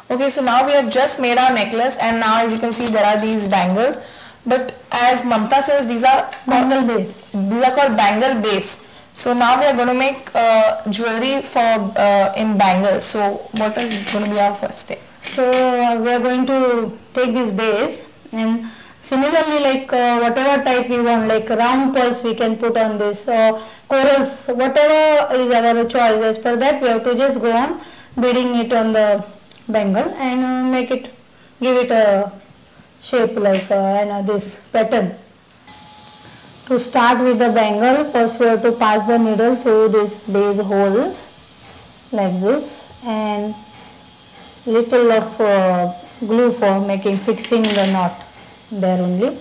Okay, so now we have just made our necklace, and now as you can see there are these bangles. But as Mamta says, these are bangle base. These are called bangle base. So now we are going to make jewelry for in bangles. So what is going to be our first step? So we are going to take this base, and similarly like whatever type we want, like round pearls we can put on this, corals, whatever is our choice. As per that we have to just go on beading it on the bangle and make it, give it a shape like this pattern. To start with the bangle, first we have to pass the needle through these base holes like this, and little of glue for making, fixing the knot there only.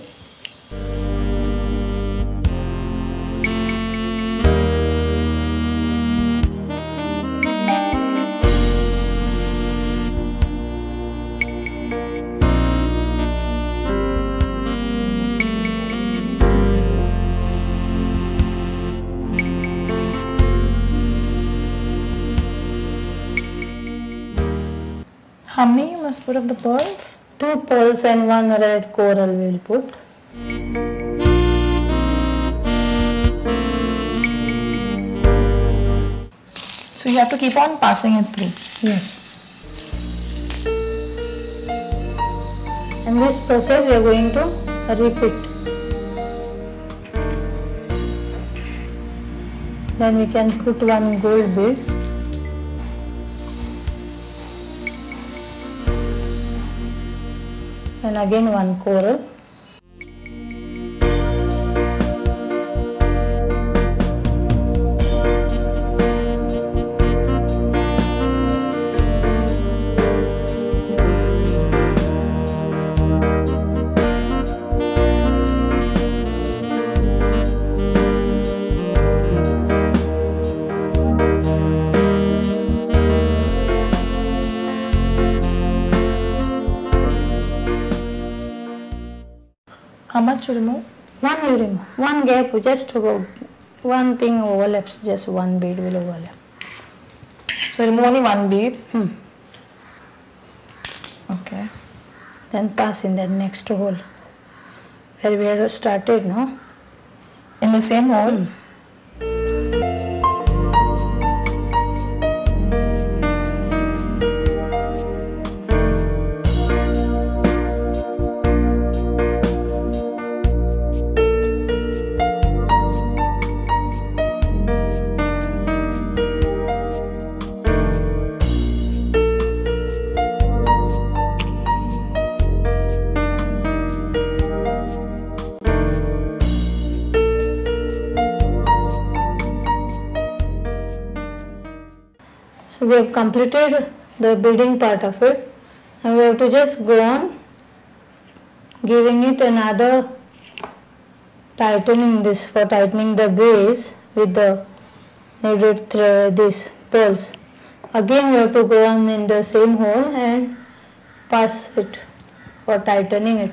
How many you must put of the pearls? 2 pearls and 1 red coral we will put. So you have to keep on passing it through. Yes. And this process we are going to repeat. Then we can put 1 gold bead. And again 1 coral. How much you remove? 1 you remove. 1 gap, just about 1 thing overlaps, just 1 bead will overlap. So remove only 1 bead? Okay. Then pass in that next hole where we had started, no? In the same hole? So we have completed the beading part of it, and we have to just go on giving it another tightening, this for tightening the base with the needed these pearls. Again we have to go on in the same hole and pass it for tightening it.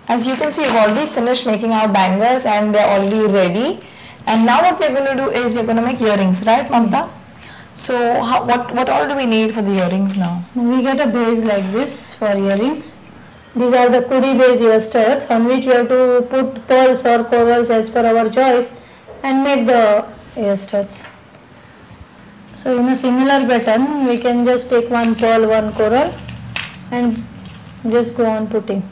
As you can see, we've already finished making our bangles and they're already ready. And now what we're going to do is we're going to make earrings, right, Mamta? So what all do we need for the earrings now? We get a base like this for earrings. These are the kudi base ear studs on which we have to put pearls or corals as per our choice and make the ear studs. So in a similar pattern we can just take one pearl, one coral and just go on putting.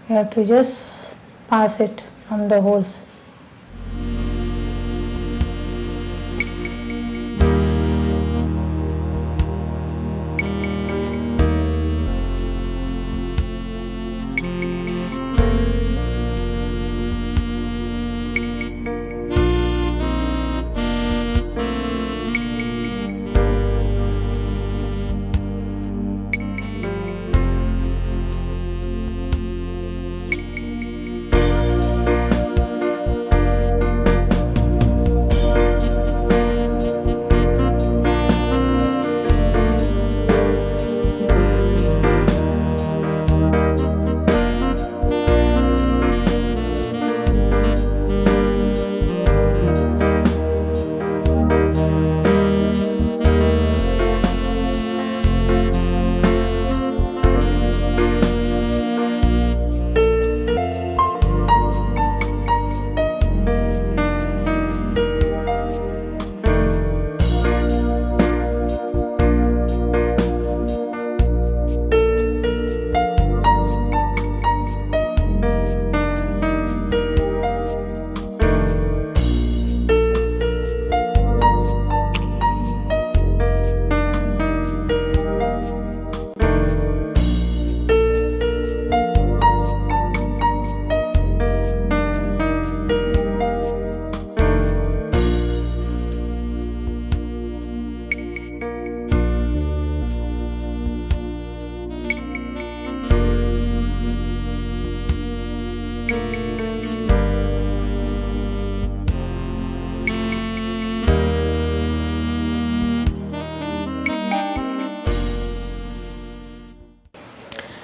You have to just pass it on the holes.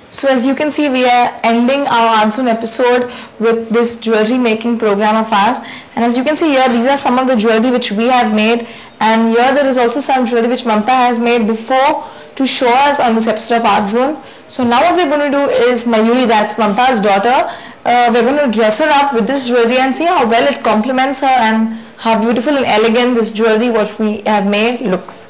So as you can see, we are ending our Monsoon episode with this jewelry making program of ours. And as you can see here, these are some of the jewelry which we have made. And here there is also some jewelry which Mamata has made before to show us on this episode of Art Zone. So now what we're going to do is Mayuri, that's Mamata's daughter, we're going to dress her up with this jewelry and see how well it complements her and how beautiful and elegant this jewelry what we have made looks.